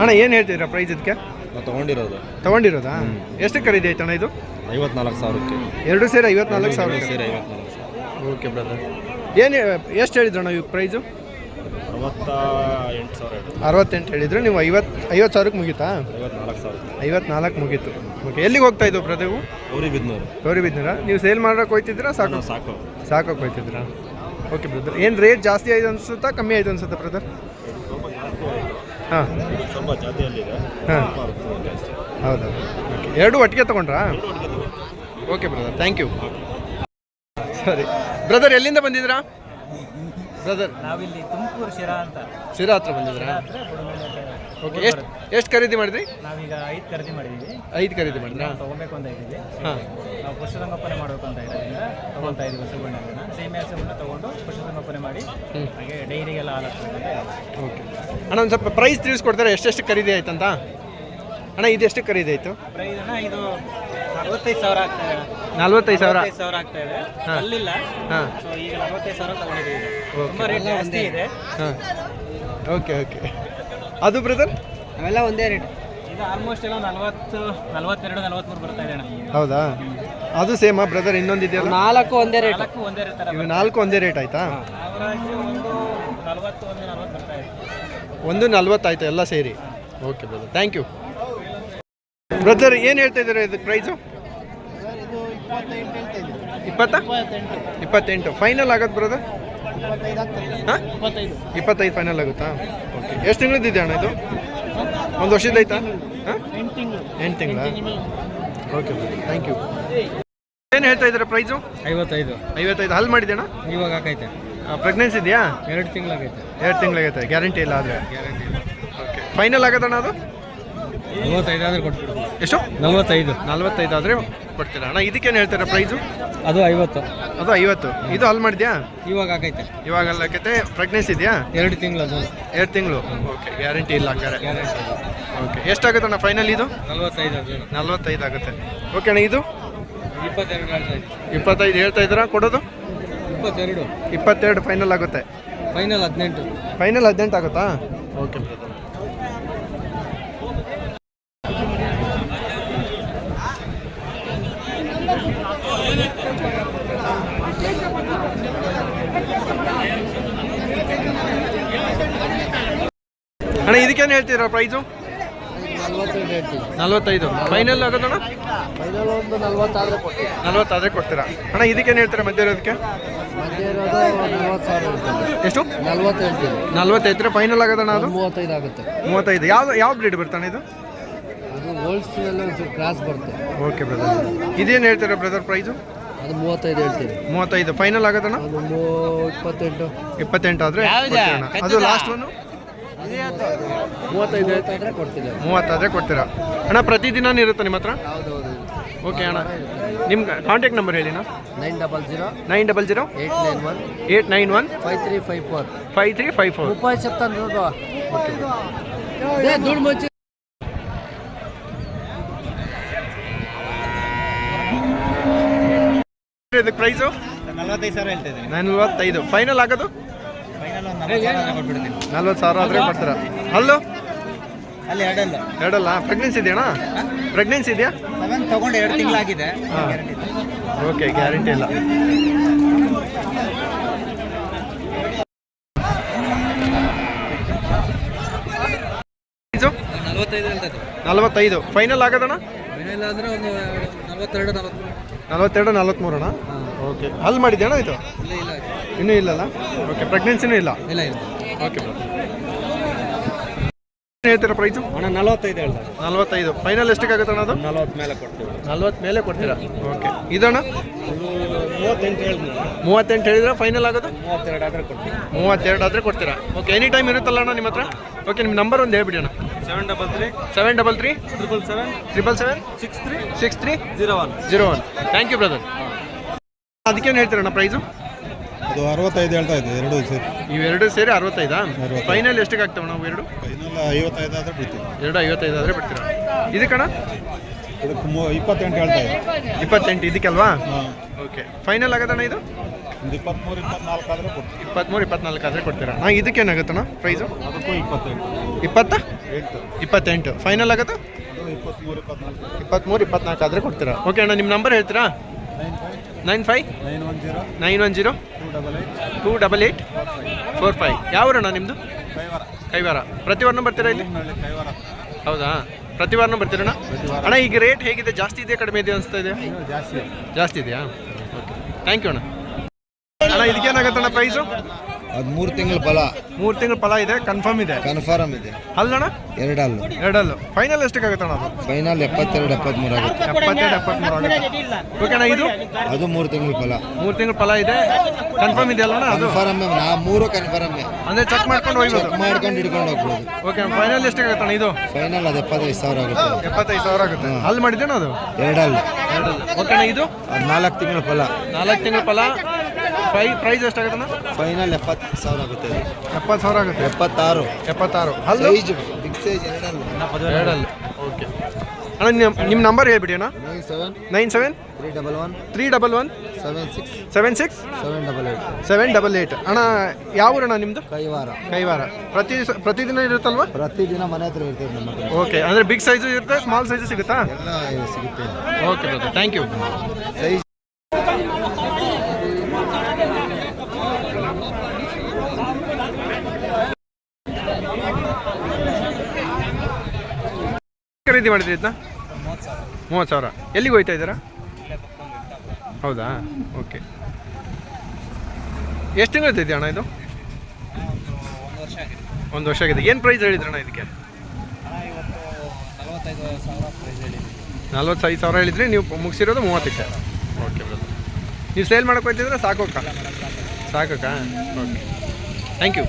ಅಣ್ಣ ಏನು ಹೇಳ್ತಿದ್ದೀರಾ ಪ್ರೈಸ್ ಇದಕ್ಕೆ? ನಾವು ತೊಗೊಂಡಿರೋದಾ? ಎಷ್ಟು ಖರೀದಿ ಆಯ್ತಣ್ಣ ಇದು? 54,000ಕ್ಕೆ. ಎರಡು ಸೇರಿ 54,000. ಸೇರಿ 54,000. Okay brother. ಏನು ಎಷ್ಟು ಹೇಳಿದ್ರಣ್ಣ ಇವು ಪ್ರೈಸು? 68 ಹೇಳಿದ್ರು. ನೀವು 50,000ಕ್ಕೆ ಮುಗೀತಾ? 54 ಮುಗೀತು. ಓಕೆ, ಎಲ್ಲಿಗೆ ಹೋಗ್ತಾ ಇದ್ದವು ಬ್ರದರ್ ಇವು? ಗೌರಿಬಿದ್ನೂರಾ? ನೀವು ಸೇಲ್ ಮಾಡೋಕೆ ಹೋಗ್ತಿದ್ದೀರಾ? ಸಾಕೋಕೆ ಹೋಗ್ತಿದ್ದೀರಾ? Okay brother. ಏನು ರೇಟ್ ಜಾಸ್ತಿ ಆಯ್ತು ಅನ್ಸುತ್ತಾ ಕಮ್ಮಿ ಆಯ್ತು ಅನ್ಸುತ್ತಾ ಬ್ರದರ್? ಹಾಂ ಹಾಂ, ಹೌದಾ? ಓಕೆ, ಎರಡು ಒಟ್ಟಿಗೆ ತೊಗೊಂಡ್ರಾ? Okay brother, thank you. ಸರಿ ಬ್ರದರ್, ಎಲ್ಲಿಂದ ಬಂದಿದ್ರಾ ಬ್ರದರ್? ನಾವಿಲ್ಲಿ ತುಮಕೂರು ಶಿರಾ ಹತ್ರ ಬಂದಿದ್ರಾ? ಓಕೆ, ಎಷ್ಟು ಖರೀದಿ ಮಾಡಿದ್ರಿ? ನಾವೀಗ 5 ಖರೀದಿ ಮಾಡಿದ್ದೀವಿ. 5 ಖರೀದಿ ಮಾಡಿದ್ರಾ? ತೊಗೊಬೇಕು ಅಂತ ಇದ್ದೀವಿ. ಹಾಂ, ನಾವು ಪಶುಸಂಗೋಪನೆ ಮಾಡಬೇಕು ಅಂತ ಇರೋದ್ರಿಂದ ತೊಗೊತಾ ಇದ್ದೀವಿ. ಹಸುಗಳನ್ನ ಸೀಮೆ ಹಸುಗಳನ್ನ ತೊಗೊಂಡು ಪಶುಸಂಗೋಪನೆ ಮಾಡಿ ಹಾಗೆ ಡೈರಿಗೆಲ್ಲ ಹಾಲು ಹಾಕ್ಬೇಕು. ಓಕೆ ಅಣ್ಣ, ಒಂದು ಸ್ವಲ್ಪ ಪ್ರೈಸ್ ತಿಳಿಸ್ಕೊಡ್ತಾರೆ ಎಷ್ಟೆಷ್ಟು ಖರೀದಿ ಆಯ್ತಂತ? ಅಣ್ಣ ಇದು ಎಷ್ಟು ಖರೀದಿ ಆಯಿತು? ಪ್ರೈಸ್ ಅಣ್ಣ ಇದು 45,000 ಆಗ್ತಾ ಇದೆ. 45,000 ಆಗ್ತಾ ಇದೆ. ಅಲ್ಲಿಲ್ಲ. ಹಾಂ, ಸೊ ಈಗ 45,000 ತೊಗೊಂಡಿದ್ದೀವಿ. ತುಂಬ ರೇಟ್ ಜಾಸ್ತಿ ಇದೆ. ಹಾಂ, ಓಕೆ ಓಕೆ. ಅದು ಬ್ರದರ್ ಅವೆಲ್ಲ ಒಂದೇ ರೇಟ್. ಇದು ಆಲ್ಮೋಸ್ಟ್ ಎಲ್ಲ 42, 43 ಬರ್ತಾ ಇದೆ ಅಣ್ಣ. ಹೌದಾ? ಅದು ಸೇಮಾ ಬ್ರದರ್? ಇನ್ನೊಂದು ಇದೆಯಲ್ಲ? 4 ಒಂದೇ ರೇಟ್. ಇವು 4 ಒಂದೇ ರೇಟ್ ಆಯ್ತಾ? ಒಂದು 40 ಬರ್ತಾ ಇದೆ. 140 ಆಯ್ತು ಎಲ್ಲ ಸೇರಿ. Okay brother, thank you. Brother ಏನು ಹೇಳ್ತಾ ಇದ್ದಾರೆ ಇದಕ್ಕೆ ಪ್ರೈಸು? 28 ಫೈನಲ್ ಆಗುತ್ತೆ ಬ್ರದರ್? ಹಾಂ, 25 ಫೈನಲ್ ಆಗುತ್ತಾ? ಓಕೆ, ಎಷ್ಟು ತಿಂಗಳದ್ದು ಅಣ್ಣ ಇದು? 1 ವರ್ಷದ ಆಯ್ತಾ? ಹಾಂ, 8 ತಿಂಗಳ. Okay brother, thank you. ಏನು ಹೇಳ್ತಾ ಇದ್ದಾರೆ ಪ್ರೈಸು? 55 ಹಲ್ ಮಾಡಿದ್ಯಣ್ಣ? ಇವಾಗ ಆಗೈತೆ. ಪ್ರೆಗ್ನೆನ್ಸಿ ಇದೆಯಾ? 2 ತಿಂಗಳಾಗೈತೆ. 2 ತಿಂಗಳಾಗೈತೆ. ಗ್ಯಾರಂಟಿ ಇಲ್ಲ ಆದರೆ? ಓಕೆ, ಫೈನಲ್ ಆಗೋದಣ್ಣ ಅದು? 45 ಆದರೆ ಕೊಟ್ಬಿಡ್ತೀವಿ. ಎಷ್ಟು? 45 ಆದರೆ ಕೊಡ್ತೀರಾ ಅಣ್ಣ? ಇದಕ್ಕೇನು ಹೇಳ್ತಾರೆ ಪ್ರೈಸು? ಅದು 50. ಅದು 50. ಇದು ಅಲ್ಲಿ ಮಾಡಿದ್ಯಾ? ಇವಾಗ ಆಗೈತೆ. ಇವಾಗ ಆಗೈತೆ. ಪ್ರೆಗ್ನೆನ್ಸಿ ಇದೆಯಾ? 2 ತಿಂಗಳು. 2 ತಿಂಗಳು. ಓಕೆ, ಗ್ಯಾರಂಟಿ ಇಲ್ಲ ಹಂಗಾರೆ? ಓಕೆ, ಎಷ್ಟಾಗುತ್ತೆ ಅಣ್ಣ ಫೈನಲ್ ಇದು? 45 ಆಗುತ್ತೆ. ಓಕೆ ಅಣ್ಣ, ಇದು 25 ಹೇಳ್ತಾ ಇದ್ದೀರಾ? ಕೊಡೋದು 22 ಫೈನಲ್ ಆಗುತ್ತೆ. ಫೈನಲ್ 18 ಆಗುತ್ತಾ? ಓಕೆ. ಅಣ್ಣ ಇದಕ್ಕೇನು ಹೇಳ್ತೀರಾ ಪ್ರೈಸು? 45 ಫೈನಲ್ ಆಗೋದಣ್ಣ? ಫೈನಲ್ ಒಂದು 40 ಆದರೆ ಕೊಡ್ತೀರಾ ಅಣ್ಣ? ಇದಕ್ಕೇನು ಹೇಳ್ತೀರಾ ಮಧ್ಯ ಇರೋದಕ್ಕೆ? ಎಷ್ಟು? 40 ಫೈನಲ್ ಆಗೋದಣ್ಣ? ಅದು 35 ಆಗುತ್ತೆ. 35. ಯಾವ ಬ್ರೀಡ್ ಬರ್ತಾನೆ ಇದು? ಅದು ಹೋಲ್ಸ್ಟೈನಲ್ಲಿ ಕ್ರಾಸ್ ಬರುತ್ತೆ. ಓಕೆ ಬ್ರದರ್, ಇದೇನು ಹೇಳ್ತೀರಾ ಬ್ರದರ್ ಪ್ರೈಸು? ಅದು 35 ಹೇಳ್ತೀವಿ. 35 ಫೈನಲ್ ಆಗೋದಣ್ಣ? 28 ಆದರೆ ಅದು ಲಾಸ್ಟ್ ಒಂದು 30 ಆದರೆ ಕೊಡ್ತೀರಾ ಅಣ್ಣ? ಪ್ರತಿದಿನ ಇರುತ್ತೆ ನಿಮ್ಮ ಹತ್ರ? ಓಕೆ ಅಣ್ಣ, ನಿಮ್ಮ ಕಾಂಟ್ಯಾಕ್ಟ್ ನಂಬರ್ ಹೇಳಿನ? 900 891 5354 ರೂಪಾಯಿ చెప్తాను చూడు. ಇದಕ್ಕೆ ಪ್ರೈಸು? 45,000 ಹೇಳ್ತಿದ್ದೀನಿ. 45 ಫೈನಲ್ ಆಗೋದು? ಫೈನಲ್ ಒಂದು 40,000 ಕೊಟ್ಬಿಡ್ತೀನಿ. 40,000 ಆದರೆ ಕೊಡ್ತೀರಾ? ಅಲ್ಲೂ ಅಲ್ಲಿ ಎರಡಲ್ಲ? ಪ್ರೆಗ್ನೆನ್ಸಿ ಇದೆಯಣ್ಣ? ಪ್ರೆಗ್ನೆನ್ಸಿ ಇದೆಯಾ? 7 ತಗೊಂಡು 2 ತಿಂಗಳಾಗಿದೆ. ಓಕೆ, ಗ್ಯಾರಂಟಿ ಇಲ್ಲ. $45 ಫೈನಲ್ ಆಗೋದಣ್ಣ? ಫೈನಲ್ ಆದರೆ ಒಂದು 42 43 ಅಣ್ಣ? ಓಕೆ, ಅಲ್ಲಿ ಮಾಡಿದ್ಯಣ್ಣ ಇದು? ಇನ್ನೂ ಇಲ್ಲಲ್ಲ? ಓಕೆ, ಪ್ರೆಗ್ನೆನ್ಸಿನೂ ಇಲ್ಲ? ಓಕೆ ಹೇಳ್ತೀರಾ ಪ್ರೈಸು? ಅಣ್ಣ 45 ಹೇಳ್ತಾರೆ. 45 ಫೈನಲ್ ಎಷ್ಟಕ್ಕೆ ಆಗುತ್ತೆ ಅಣ್ಣ ಅದು? 40 ಮೇಲೆ ಕೊಡ್ತೀವಿ. 40 ಮೇಲೆ ಕೊಡ್ತೀರಾ? ಓಕೆ, ಇದಣ್ಣ? 38 ಹೇಳಿದ್ರೆ ಫೈನಲ್ ಆಗೋದು? 32 ಆದರೆ ಕೊಡ್ತೀವಿ. 32 ಆದರೆ ಕೊಡ್ತೀರಾ? ಓಕೆ, ಎನಿ ಟೈಮ್ ಇರುತ್ತಲ್ಲ ಅಣ್ಣ ನಿಮ್ಮ ಹತ್ರ? ಓಕೆ, ನಿಮ್ಮ ನಂಬರ್ ಒಂದು ಹೇಳ್ಬಿಡಿ ಅಣ್ಣ. 733 777 6301. Thank you brother. ಅದಕ್ಕೇನು ಹೇಳ್ತೀರಣ್ಣ ಪ್ರೈಸು? ಅದು 65 ಹೇಳ್ತಾ ಇದೆ. ಇವೆರಡು ಸೇರಿ 65. ಫೈನಲ್ ಎಷ್ಟಕ್ಕೆ ಆಗ್ತವೆ ನಾವು? ಎರಡು 55 ಆದರೆ ಬಿಡ್ತೀವಿ. 55 ಆದರೆ ಬಿಡ್ತೀರಾ? ಇದಕ್ಕಣ್ಣ? ಇದಕ್ಕೆ 28 ಹೇಳ್ತಾ ಇದೆ. 28 ಇದಕ್ಕಲ್ವಾ? ಓಕೆ, ಫೈನಲ್ ಆಗೋದಣ್ಣ ಇದು? ಒಂದು 23 24 ಆದರೆ ಕೊಡ್ತೀವಿ. 23 24 ಆದರೆ ಕೊಡ್ತೀರಾ? ಇದಕ್ಕೇನಾಗುತ್ತಣ್ಣ ಪ್ರೈಸು? ಅದಕ್ಕೂ 28. 20? 28 ಫೈನಲ್ ಆಗುತ್ತಾ? ಅದು 23 24 24 ಆದರೆ ಕೊಡ್ತೀರಾ? ಓಕೆ ಅಣ್ಣ, ನಿಮ್ಮ ನಂಬರ್ ಹೇಳ್ತೀರಾ? 95 910 288 45. ಯಾವ ಅಣ್ಣ ನಿಮ್ಮದು? ಕೈವಾರ. ಪ್ರತಿ ವಾರನೂ ಬರ್ತೀರಾ ಇಲ್ಲಿ? ಹೌದಾ, ಪ್ರತಿ ವಾರನೂ ಬರ್ತೀರಣ್ಣ? ಅಣ್ಣ ಈಗ ರೇಟ್ ಹೇಗಿದೆ? ಜಾಸ್ತಿ ಇದೆಯಾ ಕಡಿಮೆ ಇದೆಯಾ ಅನಿಸ್ತಾ ಇದೆ? ಜಾಸ್ತಿ ಇದೆಯಾ? ಓಕೆ, ಥ್ಯಾಂಕ್ ಯು ಅಣ್ಣ. ಅಣ್ಣ ಇದಕ್ಕೇನಾಗತ್ತಣ್ಣ ಪ್ರೈಸು? ಅದು 3 ತಿಂಗಳ ಫಲ. 3 ತಿಂಗಳ ಫಲ ಇದೆ, ಕನ್ಫರ್ಮ್ ಇದೆ? ಕನ್ಫರ್ಮ್ ಇದೆ. ಅಲ್ಲಣ್ಣ? ಎರಡಲ್ಲು. ಎರಡಲ್ಲು. ಫೈನಲ್ ಎಷ್ಟಕ್ಕಾಗತ್ತಣ್ಣ ಅದು? ಫೈನಲ್ 72 73 ಆಗುತ್ತೆ. 72 73 ಆಗುತ್ತೆ. ಓಕೆ ಅಣ್ಣ, ಇದು? ಅದು 3 ತಿಂಗಳ ಫಲ. 3 ತಿಂಗಳ ಫಲ ಇದೆ, ಕನ್ಫರ್ಮ್ ಇದೆ ಅಲ್ಲಣ್ಣ ಅದು? ಕನ್ಫರ್ಮ್. ನಾ 3 ಕನ್ಫರ್ಮ್. ಅಂದರೆ ಚೆಕ್ ಮಾಡ್ಕೊಂಡು ಹೋಗ್ಬೋದು? ಚೆಕ್ ಮಾಡ್ಕೊಂಡು ಹಿಡ್ಕೊಂಡು ಹೋಗ್ಬೋದು. ಓಕೆ, ಫೈನಲ್ ಎಷ್ಟಕ್ಕಾಗತ್ತಣ್ಣ ಇದು? ಫೈನಲ್ ಅದು 75,000 ಆಗುತ್ತೆ. 75,000 ಆಗುತ್ತೆ. ಅಲ್ಲಿ ಮಾಡಿದ್ದೇನೋ ಅದು? ಎರಡಲ್ಲು. ಎರಡಲ್ಲು. ಓಕೆ ಅಣ್ಣ, ಇದು? ಅದು 4 ತಿಂಗಳ ಫಲ. 4 ತಿಂಗಳ ಫಲ. ಪ್ರೈಸ್ ಎಷ್ಟಾಗುತ್ತಣ್ಣ? ಫೈನಲ್ 70,000 ಆಗುತ್ತೆ. 70,000 ಆಗುತ್ತೆ. 76. ಹಲ್ಲು? ಸೈಜ್ ಬಿಗ್ ಸೈಜ್ ಎರಡಲ್ಲು. ಎರಡಲ್ಲು. ಓಕೆ ಅಣ್ಣ, ನಿಮ್ಮ ನಂಬರ್ ಹೇಳ್ಬಿಡಿ ಅಣ್ಣ. 97 311 76 788. ಅಣ್ಣ ಯಾವ ಊರಣ್ಣ ನಿಮ್ಮದು? ಕೈವಾರ. ಪ್ರತಿದಿನ ಇರುತ್ತಲ್ವಾ? ಪ್ರತಿದಿನ ಮನೆ ಹತ್ರ ಇರ್ತೇವೆ ನಮ್ಮ ಹತ್ರ. ಓಕೆ, ಅಂದರೆ ಬಿಗ್ ಸೈಜು ಇರುತ್ತೆ, ಸ್ಮಾಲ್ ಸೈಜು ಸಿಗುತ್ತಾ? ಎಲ್ಲ ಸಿಗುತ್ತೆ. Okay brother, thank you. Size ಖರೀದಿ ಮಾಡಿದ್ರಿ ಇದನ್ನ? 30,000. ಎಲ್ಲಿಗೆ ಹೋಯ್ತಾ ಇದ್ದೀರಾ? ಹೌದಾ, ಓಕೆ. ಎಷ್ಟು ತಿಂಗಳು ಅಣ್ಣ ಇದು? 1 ವರ್ಷ ಆಗಿದೆ. ಏನು ಪ್ರೈಸ್ ಹೇಳಿದ್ರಣ್ಣ ಇದಕ್ಕೆ? 45,000 ಹೇಳಿದ್ರಿ, ನೀವು ಮುಗಿಸಿರೋದು 30ಕ್ಕೆ. ಓಕೆ ಬ್ರದರ್, ನೀವು ಸೇಲ್ ಮಾಡೋಕೆ ಹೋಗ್ತಿದ್ರೆ ಸಾಕೋಕ್ಕ? Okay, thank you.